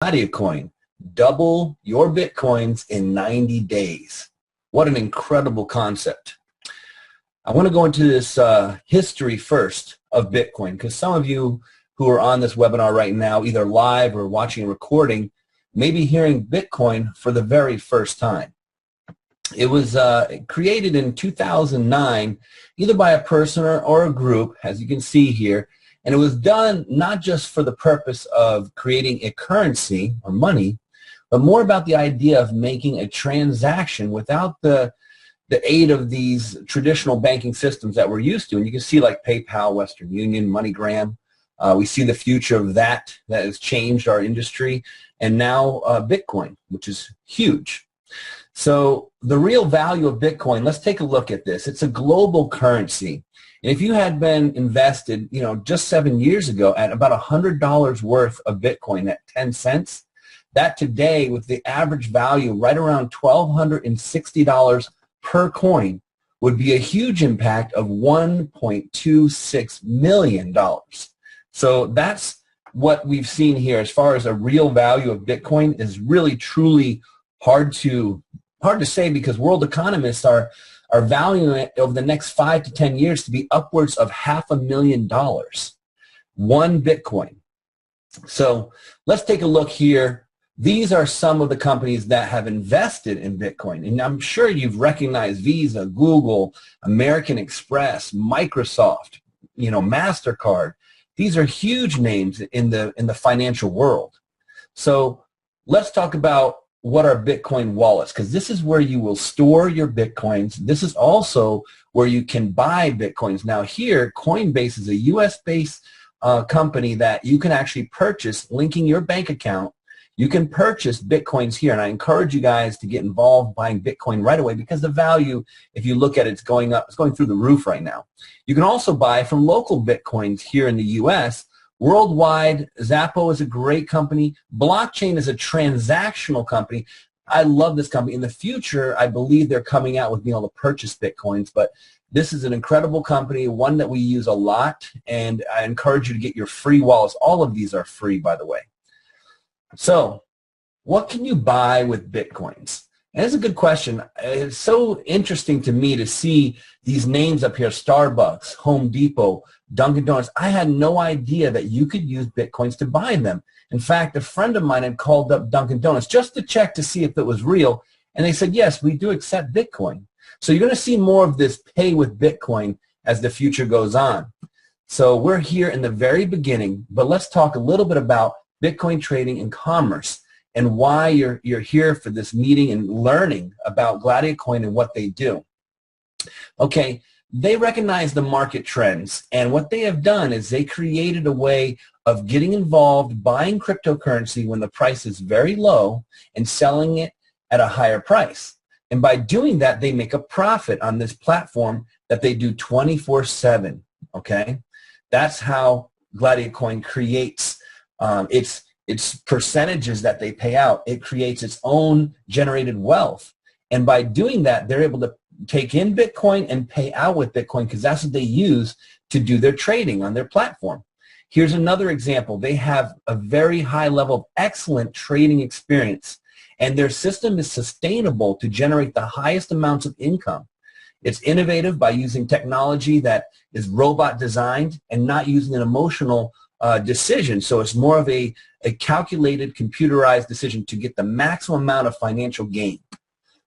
Gladiacoin, double your Bitcoins in 90 days. What an incredible concept. I want to go into this history first of Bitcoin, because some of you who are on this webinar right now, either live or watching a recording, may be hearing Bitcoin for the very first time. It was created in 2009, either by a person or a group, as you can see here, and it was done not just for the purpose of creating a currency or money, but more about the idea of making a transaction without the aid of these traditional banking systems that we're used to. And you can see like PayPal, Western Union, MoneyGram. We see the future of that has changed our industry, and now Bitcoin, which is huge. So the real value of Bitcoin, let's take a look at this. It's a global currency. And if you had been invested, just 7 years ago at about $100 worth of Bitcoin at 10 cents, that today with the average value right around $1,260 per coin would be a huge impact of $1.26 million. So that's what we've seen here as far as a real value of Bitcoin is really truly hard to say, because world economists are valuing it over the next 5 to 10 years to be upwards of $500,000, one Bitcoin. So let's take a look here. These are some of the companies that have invested in Bitcoin, and I'm sure you've recognized Visa, Google, American Express, Microsoft, MasterCard. These are huge names in the financial world. So let's talk about what are Bitcoin wallets, because this is where you will store your Bitcoins. This is also where you can buy Bitcoins. Now here, Coinbase is a US-based company that you can actually purchase, linking your bank account. You can purchase Bitcoins here, and I encourage you guys to get involved buying Bitcoin right away, because the value, if you look at it, it's going up. It's going through the roof right now. You can also buy from local Bitcoins here in the US. Worldwide, Zappo is a great company. Blockchain is a transactional company. I love this company. In the future, I believe they're coming out with being able to purchase Bitcoins, but this is an incredible company, one that we use a lot, and I encourage you to get your free wallets. All of these are free, by the way. So what can you buy with Bitcoins? And that's a good question. It's so interesting to me to see these names up here: Starbucks, Home Depot, Dunkin' Donuts. I had no idea that you could use Bitcoins to buy them. In fact, a friend of mine had called up Dunkin' Donuts just to check to see if it was real, and they said, yes, we do accept Bitcoin. So you're going to see more of this pay with Bitcoin as the future goes on. So we're here in the very beginning, but let's talk a little bit about Bitcoin trading and commerce, and why you're here for this meeting and learning about Gladiacoin and what they do. Okay, they recognize the market trends, and what they have done is they created a way of getting involved, buying cryptocurrency when the price is very low and selling it at a higher price. And by doing that, they make a profit on this platform that they do 24/7, okay? That's how Gladiacoin creates its percentages that they pay out. It creates its own generated wealth. And by doing that, they're able to take in Bitcoin and pay out with Bitcoin, because that's what they use to do their trading on their platform. Here's another example. They have a very high level of excellent trading experience, and their system is sustainable to generate the highest amounts of income. It's innovative by using technology that is robot designed and not using an emotional decision. So it's more of a calculated, computerized decision to get the maximum amount of financial gain.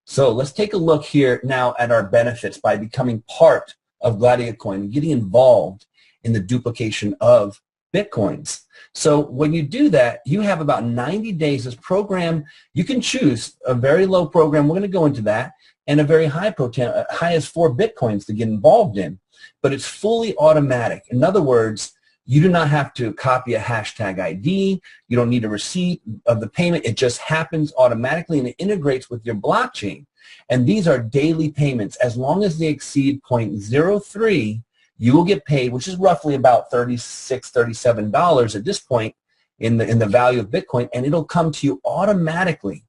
So let's take a look here now at our benefits by becoming part of Gladiacoin and getting involved in the duplication of Bitcoins. So when you do that, you have about 90 days. This program, you can choose a very low program, we're going to go into that, and a very high program, high as 4 Bitcoins to get involved in. But it's fully automatic. In other words, you do not have to copy a hashtag ID. You don't need a receipt of the payment. It just happens automatically, and it integrates with your blockchain. And these are daily payments. As long as they exceed 0.03, you will get paid, which is roughly about $36, $37 at this point in the value of Bitcoin, and it'll come to you automatically.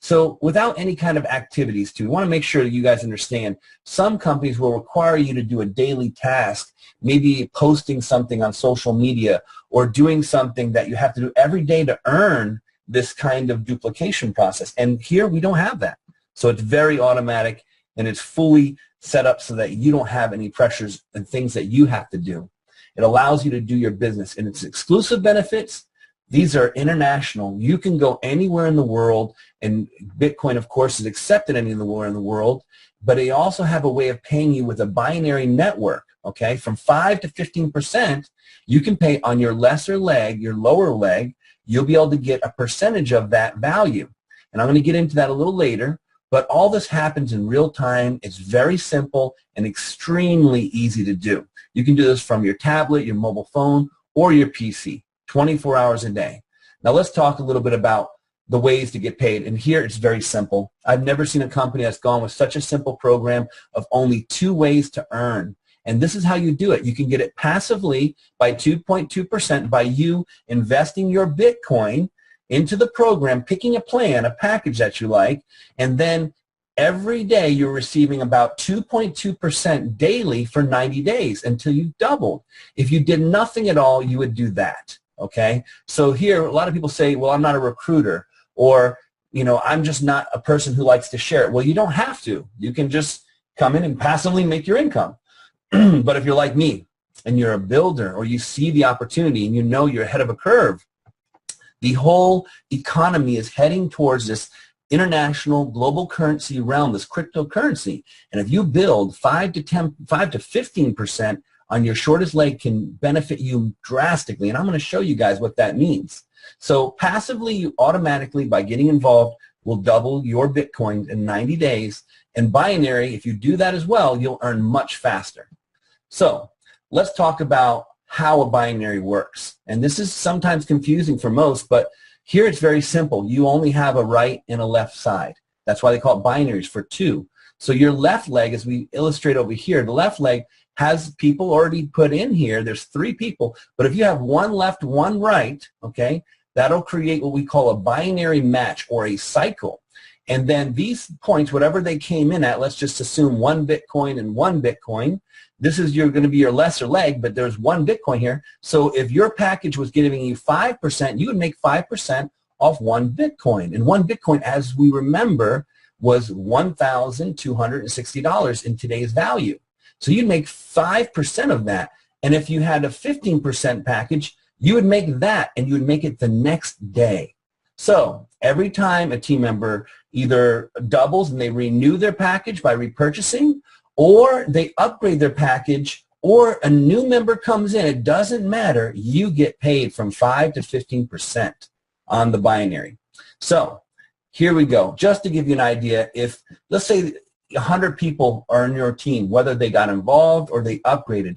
So without any kind of activities too, we want to make sure that you guys understand some companies will require you to do a daily task, maybe posting something on social media or doing something that you have to do every day to earn this kind of duplication process. And here we don't have that. So it's very automatic, and it's fully set up so that you don't have any pressures and things that you have to do. It allows you to do your business, and it's exclusive benefits. These are international. You can go anywhere in the world, and Bitcoin, of course, is accepted anywhere in the world, but they also have a way of paying you with a binary network, okay? From 5 to 15%, you can pay on your lesser leg, your lower leg. You'll be able to get a percentage of that value. And I'm going to get into that a little later, but all this happens in real time. It's very simple and extremely easy to do. You can do this from your tablet, your mobile phone, or your PC, 24 hours a day. Now let's talk a little bit about the ways to get paid. And here it's very simple. I've never seen a company that's gone with such a simple program of only 2 ways to earn. And this is how you do it. You can get it passively by 2.2% by you investing your Bitcoin into the program, picking a plan, a package that you like, and then every day you're receiving about 2.2% daily for 90 days until you've doubled. If you did nothing at all, you would do that, okay? So here, a lot of people say, well, I'm not a recruiter, or, you know, I'm just not a person who likes to share it. Well, you don't have to. You can just come in and passively make your income. But if you're like me and you're a builder, or you see the opportunity and you know you're ahead of a curve, the whole economy is heading towards this international global currency realm, this cryptocurrency. And if you build 5 to 15% on your shortest leg, can benefit you drastically. And I'm going to show you guys what that means. So passively, you automatically, by getting involved, will double your Bitcoin in 90 days. And binary, if you do that as well, you'll earn much faster. So let's talk about how a binary works. And this is sometimes confusing for most, but here it's very simple. You only have a right and a left side. That's why they call it binaries, for 2. So your left leg, as we illustrate over here, the left leg has people already put in here. There's 3 people. But if you have 1 left, 1 right, okay, that'll create what we call a binary match, or a cycle. And then these points, whatever they came in at, let's just assume 1 Bitcoin and 1 Bitcoin. This is going to be your lesser leg, but there's 1 Bitcoin here. So if your package was giving you 5%, you would make 5% off 1 Bitcoin. And 1 Bitcoin, as we remember, was $1,260 in today's value. So you'd make 5% of that. And if you had a 15% package, you would make that, and you would make it the next day. So every time a team member either doubles and they renew their package by repurchasing, or they upgrade their package, or a new member comes in, it doesn't matter, you get paid from 5 to 15% on the binary. So here we go. Just to give you an idea, if, let's say, 100 people are in your team, whether they got involved or they upgraded,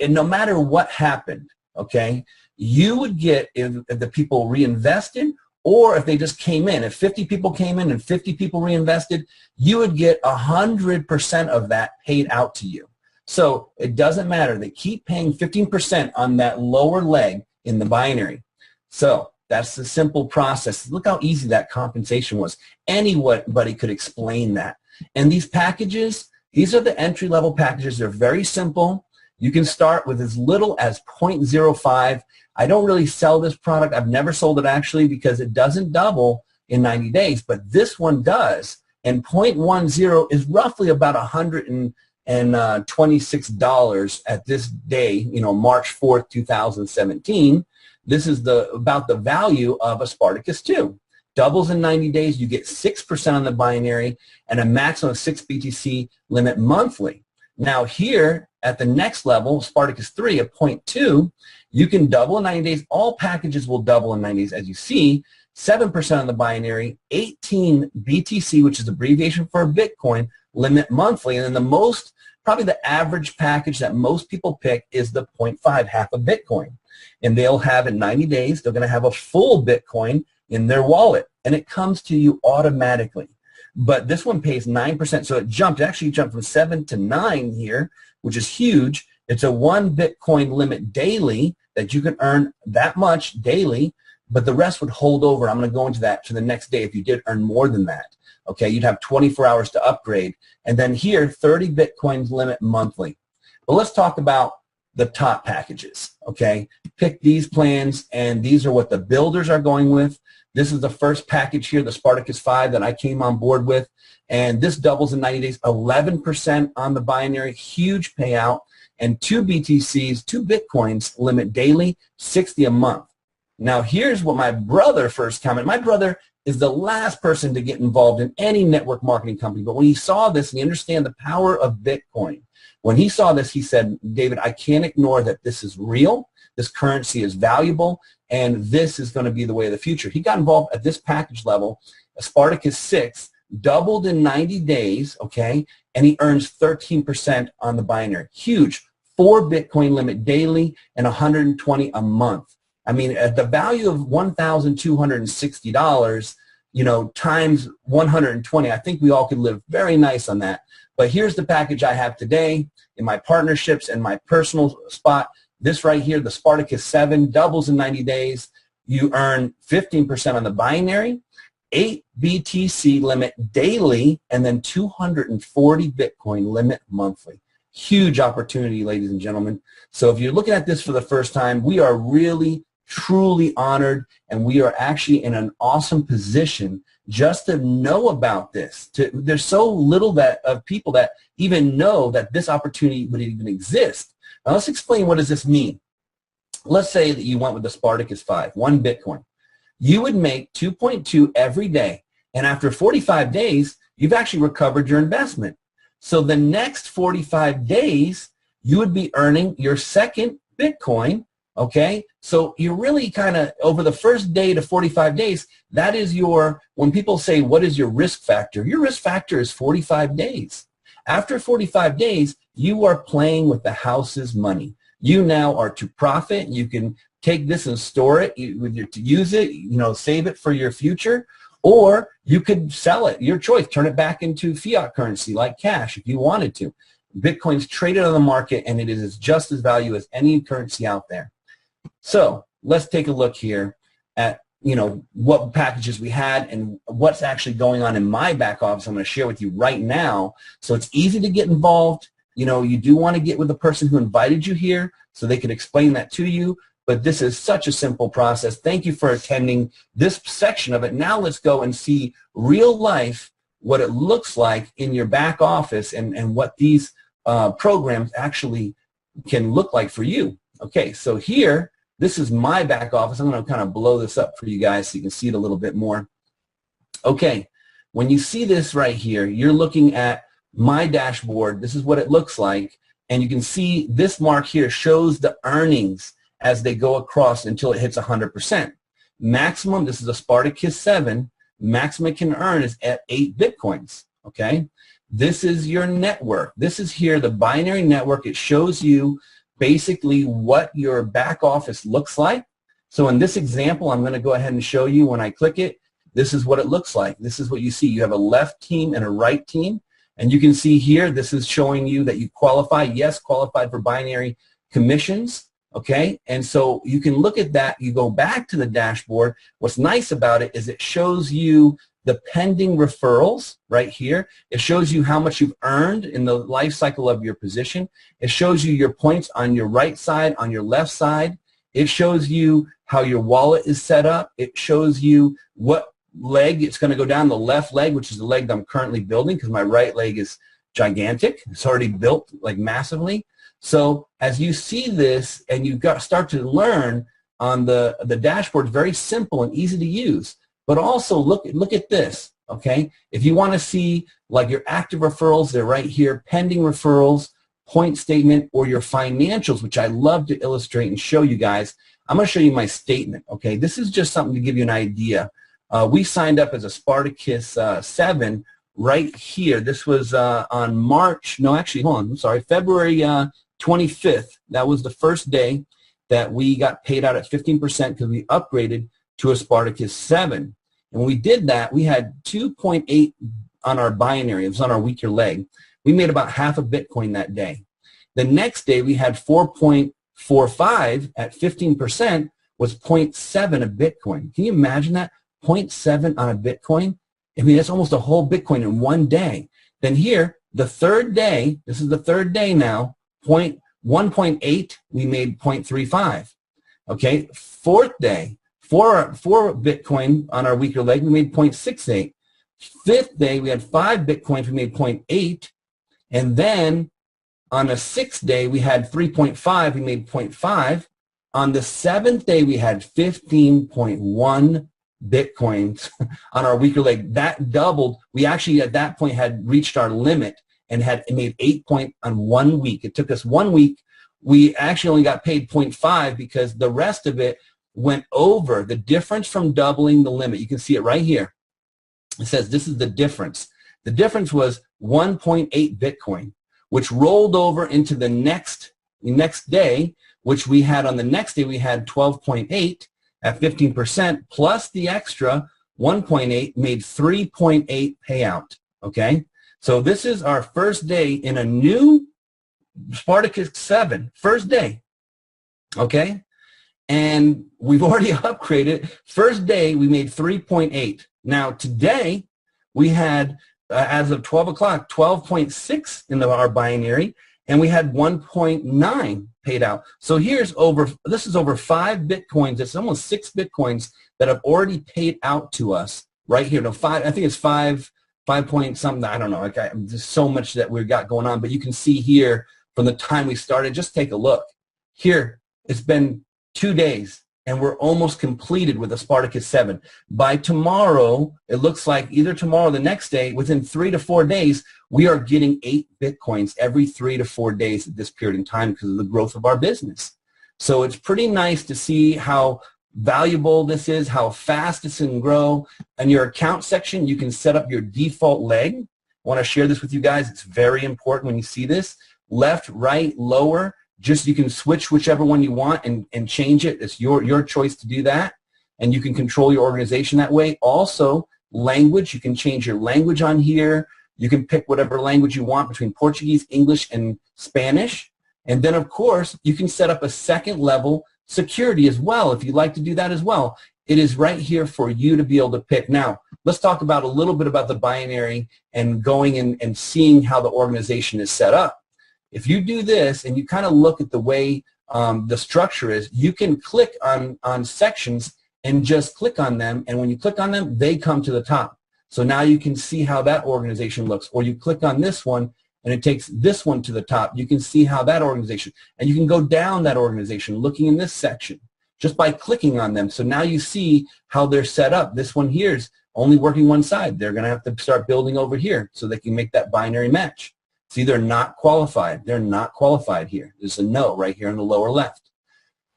no matter what happened, okay, you would get, if the people reinvested, or if they just came in, if 50 people came in and 50 people reinvested, you would get 100% of that paid out to you. So it doesn't matter. They keep paying 15% on that lower leg in the binary. So that's the simple process. Look how easy that compensation was. Anybody could explain that. And these packages, these are the entry-level packages. They're very simple. You can start with as little as 0.05. I don't really sell this product. I've never sold it actually, because it doesn't double in 90 days, but this one does. And 0.10 is roughly about $126 at this day, you know, March 4th, 2017. This is about the value of a Spartacus 2. Doubles in 90 days, you get 6% on the binary and a maximum of 6 BTC limit monthly. Now here, at the next level, Spartacus 3 at 0.2, you can double in 90 days. All packages will double in 90 days, as you see. 7% on the binary, 18 BTC, which is abbreviation for Bitcoin, limit monthly. And then the most, probably the average package that most people pick is the 0.5, half a Bitcoin. And they'll have in 90 days, they're going to have a full Bitcoin in their wallet. And it comes to you automatically. But this one pays 9%, so it actually jumped from 7 to 9 here, which is huge. It's a 1 Bitcoin limit daily that you can earn that much daily, but the rest would hold over. I'm going to go into that to the next day if you did earn more than that. Okay, you'd have 24 hours to upgrade. And then here, 30 Bitcoins limit monthly. But let's talk about the top packages, okay? Pick these plans, and these are what the builders are going with. This is the first package here, the Spartacus 5 that I came on board with, and this doubles in 90 days, 11% on the binary, huge payout, and 2 BTCs, 2 Bitcoins, limit daily, 60 a month. Now here's what my brother first commented. My brother is the last person to get involved in any network marketing company, but when he saw this and he understands the power of Bitcoin, when he saw this, he said, David, I can't ignore that this is real, this currency is valuable, and this is going to be the way of the future. He got involved at this package level. A Spartacus 6 doubled in 90 days, okay, and he earns 13% on the binary. Huge. 4 Bitcoin limit daily and 120 a month. I mean, at the value of $1,260, you know, times 120, I think we all could live very nice on that. But here's the package I have today in my partnerships and my personal spot. This right here, the Spartacus 7, doubles in 90 days. You earn 15% on the binary, 8 BTC limit daily, and then 240 Bitcoin limit monthly. Huge opportunity, ladies and gentlemen. So if you're looking at this for the first time, we are really, truly honored, and we are actually in an awesome position just to know about this. There's so little of people that even know that this opportunity would even exist. Now let's explain, what does this mean? Let's say that you went with the Spartacus 5, 1 Bitcoin. You would make 2.2 every day, and after 45 days, you've actually recovered your investment. So the next 45 days, you would be earning your second Bitcoin, okay? So you're really kind of, over the first day to 45 days, that is your, when people say, what is your risk factor? Your risk factor is 45 days. After 45 days, you are playing with the house's money. You now are to profit. You can take this and store it, to use it, you know, save it for your future, or you could sell it, your choice, turn it back into fiat currency like cash if you wanted to. Bitcoin's traded on the market, and it is just as valuable as any currency out there. So let's take a look here at, you know, what packages we had and what's actually going on in my back office. I'm going to share with you right now. So it's easy to get involved. You know, you do want to get with the person who invited you here so they can explain that to you. But this is such a simple process. Thank you for attending this section of it. Now let's go and see real life, what it looks like in your back office, and what these programs actually can look like for you. Okay, so here, this is my back office. I'm going to kind of blow this up for you guys so you can see it a little bit more. Okay, when you see this right here, you're looking at my dashboard. This is what it looks like. And you can see this mark here shows the earnings as they go across until it hits 100%. Maximum, this is a Spartacus 7, maximum it can earn is at 8 Bitcoins, okay? This is your network. This is here, the binary network. It shows you basically what your back office looks like. So in this example, I'm going to go ahead and show you when I click it. This is what it looks like. This is what you see. You have a left team and a right team. And you can see here, this is showing you that you qualify. Yes, qualified for binary commissions. Okay, and so you can look at that. You go back to the dashboard. What's nice about it is it shows you the pending referrals right here. It shows you how much you've earned in the life cycle of your position. It shows you your points on your right side, on your left side. It shows you how your wallet is set up. It shows you what leg it's going to go down, the left leg, which is the leg that I'm currently building because my right leg is gigantic. It's already built like massively. So as you see this and you start to learn on the dashboard, very simple and easy to use. But also look at this, okay? If you want to see like your active referrals, they're right here, pending referrals, point statement, or your financials, which I love to illustrate and show you guys. I'm going to show you my statement, okay? This is just something to give you an idea. We signed up as a Spartacus 7 right here. This was on March, no, actually, hold on, I'm sorry, February 25th. That was the first day that we got paid out at 15% because we upgraded to a Spartacus 7. And when we did that, we had 2.8 on our binary. It was on our weaker leg. We made about half a Bitcoin that day. The next day, we had 4.45 at 15% was 0.7 of Bitcoin. Can you imagine that? 0.7 on a Bitcoin? I mean, that's almost a whole Bitcoin in one day. Then here, the third day, this is the third day now, 1.8, we made 0.35. Okay, fourth day, four Bitcoin on our weaker leg, we made 0.68. Fifth day, we had 5 Bitcoins, we made 0.8. And then on the sixth day, we had 3.5, we made 0.5. On the seventh day, we had 15.1 Bitcoins on our weaker leg. That doubled. We actually at that point had reached our limit and had made 8 on 1 week. It took us 1 week. We actually only got paid 0.5 because the rest of it went over. The difference from doubling the limit, you can see it right here. It says this is the difference. The difference was 1.8 Bitcoin, which rolled over into the next day, which we had on the next day, we had 12.8 at 15%, plus the extra 1.8 made 3.8 payout, okay? So this is our first day in a new Spartacus 7, first day, okay? And we've already upgraded. First day, we made 3.8. Now, today, we had, as of 12 o'clock, 12.6 in our binary, and we had 1.9 paid out. So this is over 5 Bitcoins. It's almost 6 Bitcoins that have already paid out to us right here. No, I think it's 5 point something. I don't know. There's so much that we've got going on, but you can see here from the time we started, just take a look. Here, it's been 2 days, and we're almost completed with the Spartacus 7. By tomorrow, it looks like either tomorrow or the next day, within 3 to 4 days, we are getting 8 Bitcoins every 3 to 4 days at this period in time because of the growth of our business. So it's pretty nice to see how valuable this is, how fast this can grow. In your account section, you can set up your default leg. I want to share this with you guys. It's very important when you see this. Left, right, lower. Just you can switch whichever one you want and change it. It's your choice to do that, and you can control your organization that way. Also, language, you can change your language on here. You can pick whatever language you want between Portuguese, English, and Spanish. And then, of course, you can set up a second level security as well if you'd like to do that as well. It is right here for you to be able to pick. Now, let's talk about a little bit about the binary and going and seeing how the organization is set up. If you do this and you kind of look at the way the structure is, you can click on sections and just click on them, and when you click on them, they come to the top. So now you can see how that organization looks. Or you click on this one, and it takes this one to the top. You can see how that organization, and you can go down that organization looking in this section just by clicking on them. So now you see how they're set up. This one here is only working one side. They're going to have to start building over here so they can make that binary match. See, they're not qualified. They're not qualified here. There's a no right here in the lower left.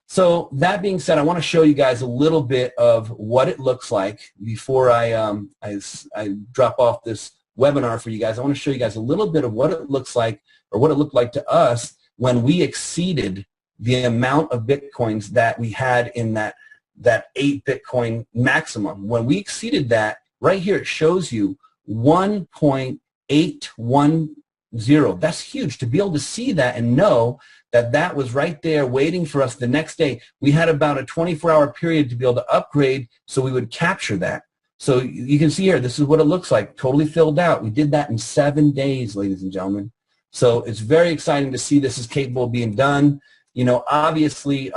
So that being said, I want to show you guys a little bit of what it looks like before I drop off this webinar for you guys. I want to show you guys a little bit of what it looks like, or what it looked like to us when we exceeded the amount of Bitcoins that we had in that 8 Bitcoin maximum. When we exceeded that, right here it shows you 1.810. That's huge. To be able to see that and know that that was right there waiting for us the next day. We had about a 24-hour period to be able to upgrade so we would capture that. So you can see here, this is what it looks like, totally filled out. We did that in 7 days, ladies and gentlemen. So it's very exciting to see this is capable of being done. You know, obviously,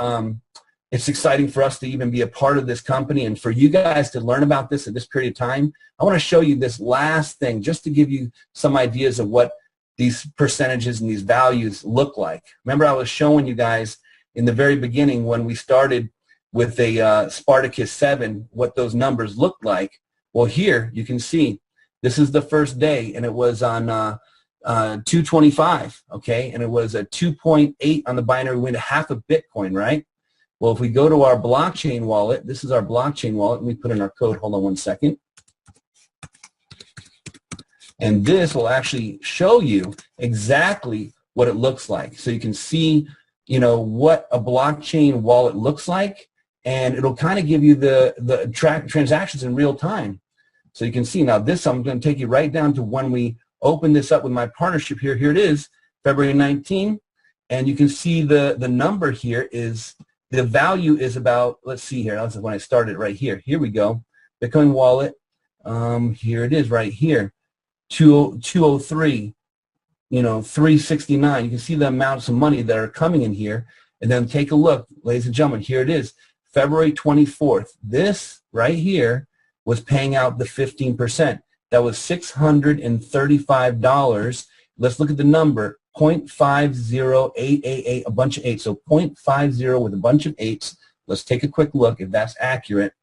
it's exciting for us to even be a part of this company and for you guys to learn about this at this period of time. I want to show you this last thing just to give you some ideas of what these percentages and these values look like. Remember, I was showing you guys in the very beginning when we started with a Spartacus 7 what those numbers looked like. Well, here you can see this is the first day, and it was on 225, okay, and it was a 2.8 on the binary. We went to half a Bitcoin, right? Well, if we go to our blockchain wallet, this is our blockchain wallet, and we put in our code. Hold on one second. And this will actually show you exactly what it looks like. So you can see, you know, what a blockchain wallet looks like, and it'll kind of give you the transactions in real time. So you can see now this, I'm going to take you right down to when we open this up with my partnership here. Here it is, February 19, and you can see the number here is, the value is about, let's see here, that's when I started right here. Here we go, Bitcoin wallet, here it is right here. 203. $369. You can see the amounts of money that are coming in here. And then take a look, ladies and gentlemen, here it is, February 24th. This right here was paying out the 15%. That was $635. Let's look at the number, 0.50888, a bunch of 8s. So 0.50 with a bunch of 8s. Let's take a quick look if that's accurate.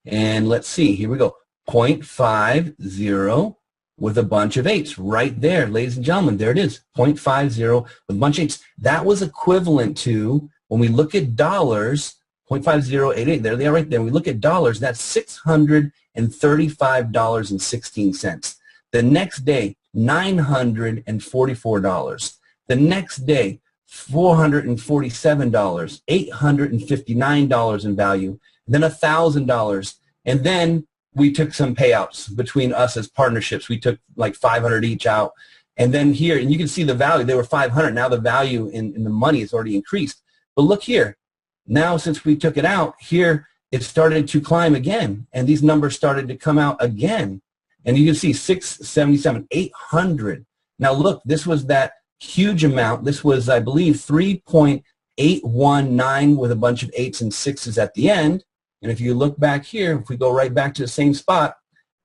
And let's see, here we go, 0.50 with a bunch of 8s right there, ladies and gentlemen. There it is, 0.50 with a bunch of 8s. That was equivalent to, when we look at dollars, 0.5088, there they are right there. When we look at dollars, that's $635.16. The next day, $944. The next day, $447, $859 in value, then $1,000, and then we took some payouts between us as partnerships. We took like 500 each out, and then here, and you can see the value. They were 500. Now the value in the money is already increased. But look here. Now since we took it out, here it started to climb again, and these numbers started to come out again. And you can see 677, 800. Now look, this was that huge amount. This was, I believe, 3.819 with a bunch of 8s and 6s at the end. And if you look back here, if we go right back to the same spot,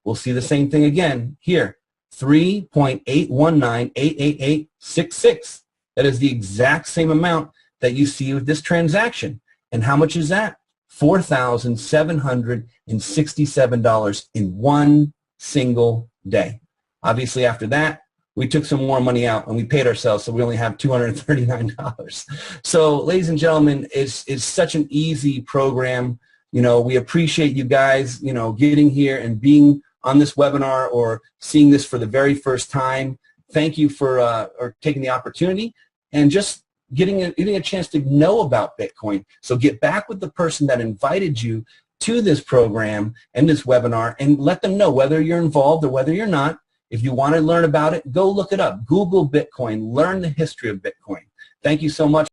we'll see the same thing again here. 3.819888866. That is the exact same amount that you see with this transaction. And how much is that? $4,767 in one single day. Obviously, after that, we took some more money out and we paid ourselves, so we only have $239. So, ladies and gentlemen, it's such an easy program. We appreciate you guys, getting here and being on this webinar or seeing this for the very first time. Thank you for or taking the opportunity and just getting a chance to know about Bitcoin. So get back with the person that invited you to this program and this webinar and let them know whether you're involved or whether you're not. If you want to learn about it, go look it up. Google Bitcoin. Learn the history of Bitcoin. Thank you so much.